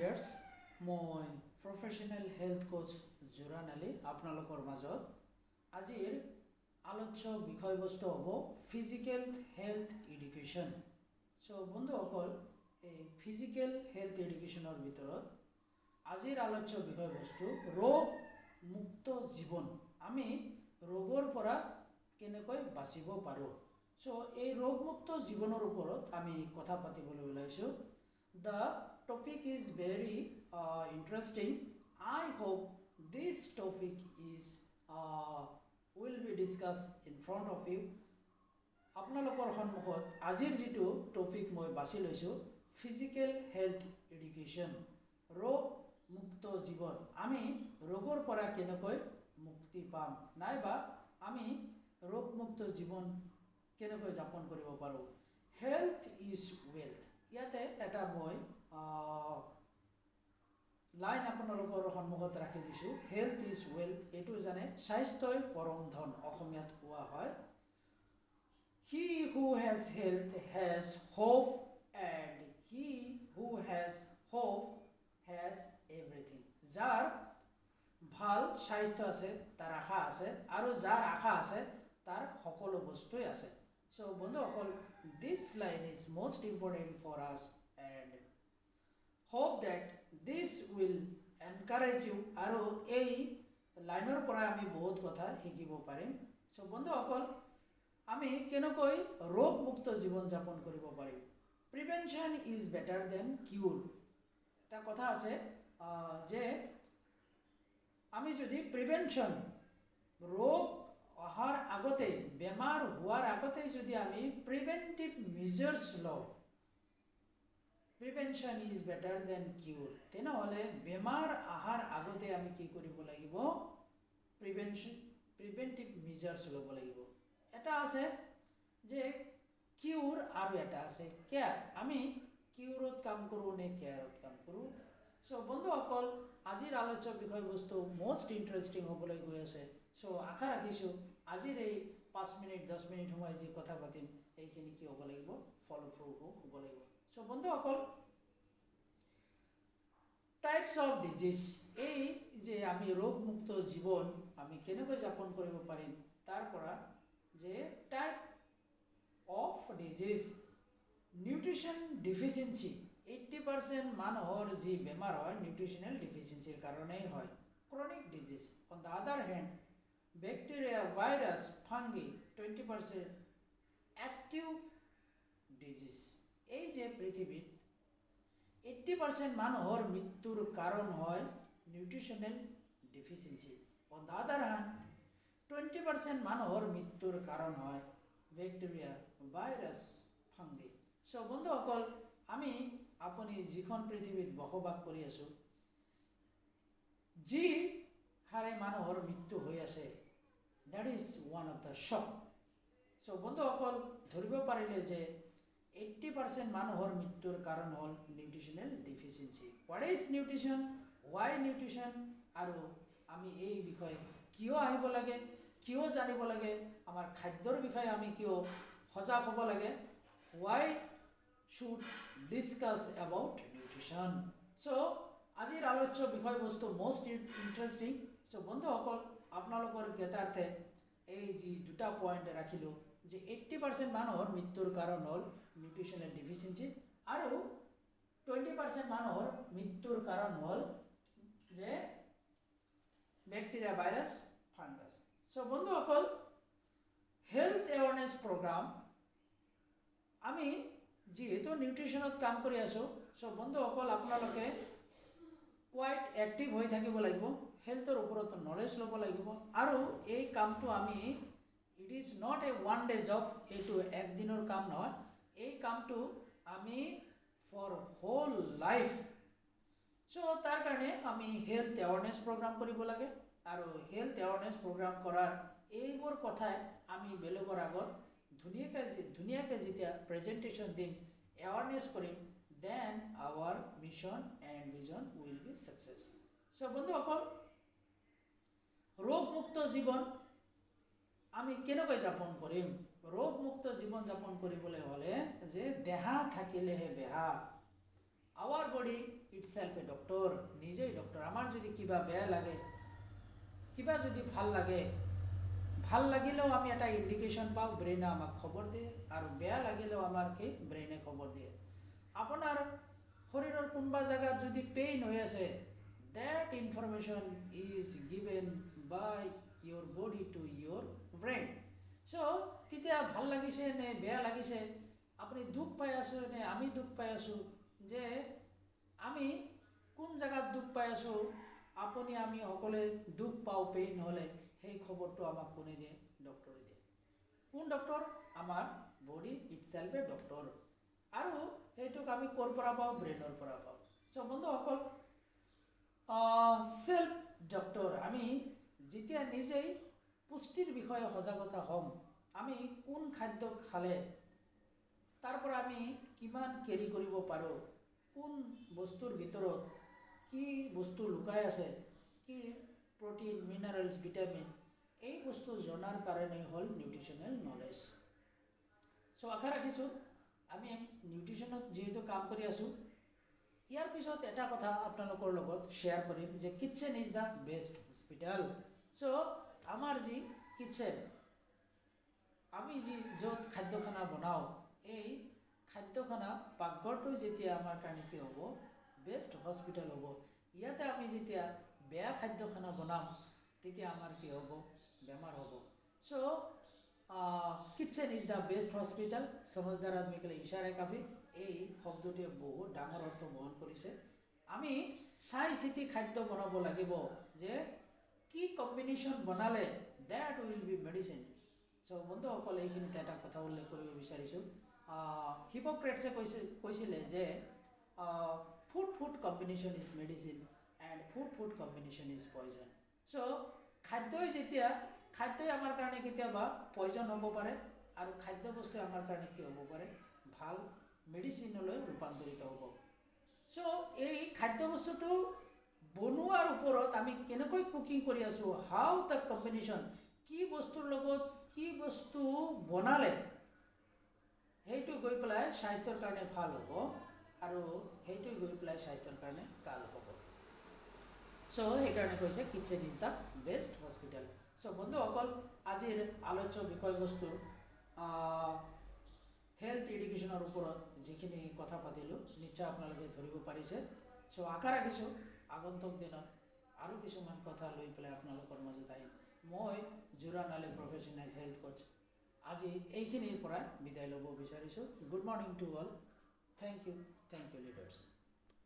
Readers, মই professional health Koch জোৰাণ Ali আপোনালোকৰ মাজত। আজিৰ আলোচ্য বিষয়বস্তু হ'ব ফিজিকেল হেল্থ এডুকেশ্যন। বন্ধুসকল, এই ফিজিকেল হেল্থ এডুকেশ্যনৰ ভিতৰত আজিৰ আলোচ্য বিষয়বস্তু ৰোগ মুক্ত জীৱন। আমি ৰোগৰ পৰা কেনেকৈ বাচিব পাৰোঁ। এই ৰোগমুক্ত জীৱনৰ ওপৰত আমি কথা পাতিবলৈ ওলাইছোঁ। The topic is very interesting. I hope this topic is will be discussed in front of you. আপোনালোকৰ সন্মুখত আজিৰ যিটো টপিক মই বাছি লৈছোঁ, ফিজিকেল হেল্থ এডুকেশ্যন, ৰোগ মুক্ত জীৱন। আমি ৰোগৰ পৰা কেনেকৈ মুক্তি পাম, নাইবা আমি ৰোগমুক্ত জীৱন কেনেকৈ যাপন কৰিব পাৰোঁ। Health is wealth. ইয়াতে এটা মই লাইন আপোনালোকৰ সন্মুখত ৰাখি দিছোঁ। হেল্থ ইজ ৱেল্থ, এইটো জানে স্বাস্থ্যই পৰম ধন, অসমীয়াত কোৱা হয়। He who has health has hope, and he who has hope has everything. যাৰ ভাল স্বাস্থ্য আছে তাৰ আশা আছে, আৰু যাৰ আশা আছে তাৰ সকলো বস্তুৱেই আছে। বন্ধুসকল, this line is most important for us and hope that this will encourage you, আৰু এই লাইনৰ পৰা আমি বহুত কথা শিকিব পাৰিম। বন্ধুসকল, আমি কেনেকৈ ৰোগমুক্ত জীৱন যাপন কৰিব পাৰিম। Prevention is better than cure. এটা কথা আছে যে আমি যদি প্ৰিভেনশ্যন, ৰোগ অহাৰ আগতে, বেমাৰ হোৱাৰ আগতে যদি আমি প্ৰিভেণ্টিভ মেজাৰ্ছ লওঁ, প্ৰিভেনশ্যন ইজ বেটাৰ দেন কিউৰ, তেনেহ'লে বেমাৰ অহাৰ আগতে আমি কি কৰিব লাগিব, প্ৰিভেণ্টিভ মেজাৰ্ছ ল'ব লাগিব। এটা আছে যে কিউৰ, আৰু এটা আছে কেয়াৰ। আমি কিউৰত কাম কৰোঁ নে কেয়াৰত কাম কৰোঁ। বন্ধুসকল, আজিৰ আলোচ্য বিষয়বস্তু মষ্ট ইণ্টাৰেষ্টিং হ'বলৈ গৈ আছে। আশা ৰাখিছোঁ আজিৰ এই 5 মিনিট 10 মিনিট সময় যি কথা পাতিম, এইখিনি কি হ'ব লাগিব, ফলপ্ৰসূ হ'ব লাগিব। বন্ধুসকল, টাইপছ অফ ডিজিজ, এই যে আমি ৰোগমুক্ত জীৱন আমি কেনেকৈ যাপন কৰিব পাৰিম, তাৰ পৰা যে type of disease, nutrition deficiency, 80% মানুহৰ যি বেমাৰ হয় নিউট্ৰিশ্যনেল ডিফিচিয়েঞ্চিৰ কাৰণেই হয়। Chronic disease, on the other hand, bacteria, virus, fungi, 20% active disease. এই যে পৃথিৱীত 80% মানুহৰ মৃত্যুৰ কাৰণ হয় nutritional deficiency. On the other hand 20% মানুহৰ মৃত্যুৰ কাৰণ হয় বেক্টেৰিয়া, ভাইৰাছ, ফাংগি। বন্ধুসকল, আপুনি যিখন পৃথিৱীত বসবাস কৰি আছোঁ, যি হাৰে মানুহৰ মৃত্যু হৈ আছে, that is one of the shock. বন্ধুসকল, ধৰিব পাৰিলে যে 80% মানুহৰ মৃত্যুৰ কাৰণ হ'ল nutritional deficiency. What is nutrition, why nutrition, আৰু আমি এই বিষয়ে কিয় আহিব লাগে, কিয় জানিব লাগে, আমাৰ খাদ্যৰ বিষয়ে আমি কিয় সজাগ হ'ব লাগে, Y should discuss about nutrition. আজিৰ আলোচ্য বিষয়বস্তু মষ্ট ইণ্টাৰেষ্টিং। বন্ধুসকল, আপোনালোকৰ জ্ঞাতাৰ্থে এই যি দুটা পইণ্ট ৰাখিলোঁ, যে 80% মানুহৰ মৃত্যুৰ কাৰণ হ'ল নিউট্ৰিশ্যনেল ডিফিচিয়েঞ্চি, আৰু 20% মানুহৰ মৃত্যুৰ কাৰণ হ'ল যে বেক্টেৰিয়া, ভাইৰাছ, ফাংগাছ। বন্ধুসকল, হেল্থ এৱাৰনেছ প্ৰগ্ৰাম, আমি যিহেতু নিউট্ৰিশ্যনত কাম কৰি আছোঁ, বন্ধুসকল, আপোনালোকে কোৱাইট এক্টিভ হৈ থাকিব লাগিব, হেল্থৰ ওপৰত নলেজ ল'ব লাগিব, আৰু এই কামটো আমি, it is not a one day job, এইটো একদিনৰ কাম নহয়, এই কামটো আমি ফৰ হোল লাইফ। তাৰ কাৰণে আমি হেল্থ এৱাৰনেছ প্ৰগ্ৰাম কৰিব লাগে, আৰু হেল্থ এৱাৰনেছ প্ৰগ্ৰাম কৰাৰ এইবোৰ কথাই আমি বেলেগৰ আগত ধুনীয়াকৈ যেতিয়া প্ৰেজেণ্টেশ্যন দিম, এৱাৰনেছ কৰিম, then our mission and vision will be success. বন্ধুসকল, ৰোগমুক্ত জীৱন আমি কেনেকৈ যাপন কৰিম। ৰোগমুক্ত জীৱন যাপন কৰিবলৈ হ'লে যে দেহা থাকিলেহে বেহা, our body it's itself a doctor, নিজেই ডক্টৰ। আমাৰ যদি কিবা বেয়া লাগে, কিবা যদি ভাল লাগে, ভাল লাগিলেও আমি এটা ইণ্ডিকেশ্যন পাওঁ, ব্ৰেইনে আমাক খবৰ দিয়ে, আৰু বেয়া লাগিলেও আমাৰ কি ব্ৰেইনে খবৰ দিয়ে। আপোনাৰ শৰীৰৰ কোনোবা জেগাত যদি পেইন হৈ আছে, that information is given by your body to your brain. So তেতিয়া ভাল লাগিছে নে বেয়া লাগিছে, আপুনি দুখ পাই আছে নে আমি দুখ পাই আছোঁ, যে আমি কোন জেগাত দুখ পাই আছোঁ, আপুনি আমি সকলোৱে দুখ পাওঁ পেইন হ'লে, সেই খবৰটো আমাক কোনে দিয়ে? ডক্টৰে দিয়ে। কোন ডক্টৰ? আমাৰ বডি ইটসেলফ এ ডক্টৰ। আৰু সেইটোক আমি ক'ৰ পৰা পাওঁ? ব্ৰেইনৰ পৰা পাওঁ। চ' বন্ধুসকল, সেল্ফ ডক্টৰ, আমি যেতিয়া নিজেই পুষ্টিৰ বিষয়ে সজাগতা হ'ম, আমি কোন খাদ্য খালে তাৰ পৰা আমি কিমান কেৰি কৰিব পাৰোঁ, কোন বস্তুৰ ভিতৰত কি বস্তু লুকাই আছে, কি প্ৰটিন, মিনাৰেলছ, ভিটামিন, এই বস্তু জনাৰ কাৰণে হ'ল নিউট্ৰিশ্যনেল নলেজ। চ' আশা ৰাখিছোঁ আমি নিউট্ৰিশ্যনত যিহেতু কাম কৰি আছোঁ, ইয়াৰ পিছত এটা কথা আপোনালোকৰ লগত শ্বেয়াৰ কৰিম, যে kitchen is the best hospital. So' আমাৰ যি কিটচেন, আমি যি য'ত খাদ্য খানা বনাওঁ, এই খাদ্য খানা পাকঘৰটো যেতিয়া আমাৰ কাৰণে কি হ'ব? বেষ্ট হস্পিটেল হ'ব। ইয়াতে আমি যেতিয়া বেয়া খাদ্য খানা বনাম, তেতিয়া আমাৰ কি হ'ব? বেমাৰ হ'ব। So' kitchen is the best hospital, সমজদাৰ আদমি কে লিয়ে ইশাৰা কাফি। এই শব্দটোৱে বহুত ডাঙৰ অৰ্থ বহন কৰিছে। আমি চাই চিতি খাদ্য বনাব লাগিব, যে কি কম্বিনেশ্যন বনালে দ্যাট উইল বি মেডিচিন। চ' বন্ধুসকল, এইখিনিতে এটা কথা উল্লেখ কৰিব বিচাৰিছোঁ। হিপ'ক্ৰেটছে কৈছিলে যে food combination is medicine and food combination is poison. So' খাদ্যই আমাৰ কাৰণে কেতিয়াবা পয়জন হ'ব পাৰে, আৰু খাদ্য বস্তুৱে আমাৰ কাৰণে কি হ'ব পাৰে? ভাল মেডিচিনলৈ ৰূপান্তৰিত হ'ব। চ' এই খাদ্য বস্তুটো বনোৱাৰ ওপৰত আমি কেনেকৈ কুকিং কৰি আছোঁ, হাউ দ্য কম্বিনেশ্যন, কি বস্তুৰ লগত কি বস্তু বনালে সেইটো গৈ পেলাই স্বাস্থ্যৰ কাৰণে ভাল হ'ব, আৰু সেইটো গৈ পেলাই স্বাস্থ্যৰ কাৰণে কাল হ'ব। চ' সেইকাৰণে কৈছে kitchen is the best hospital. So' বন্ধুসকল, আজিৰ আলোচ্য বিষয়বস্তু হেল্থ এডুকেশ্যনৰ ওপৰত যিখিনি কথা পাতিলোঁ, নিশ্চয় আপোনালোকে ধৰিব পাৰিছে। চ' আশা ৰাখিছোঁ আগন্তুক দিনত আৰু কিছুমান কথা লৈ পেলাই আপোনালোকৰ মাজত আহিম। মই Juran Ali, professional health coach, আজি এইখিনিৰ পৰা বিদায় ল'ব বিচাৰিছোঁ। Good morning to all, thank U.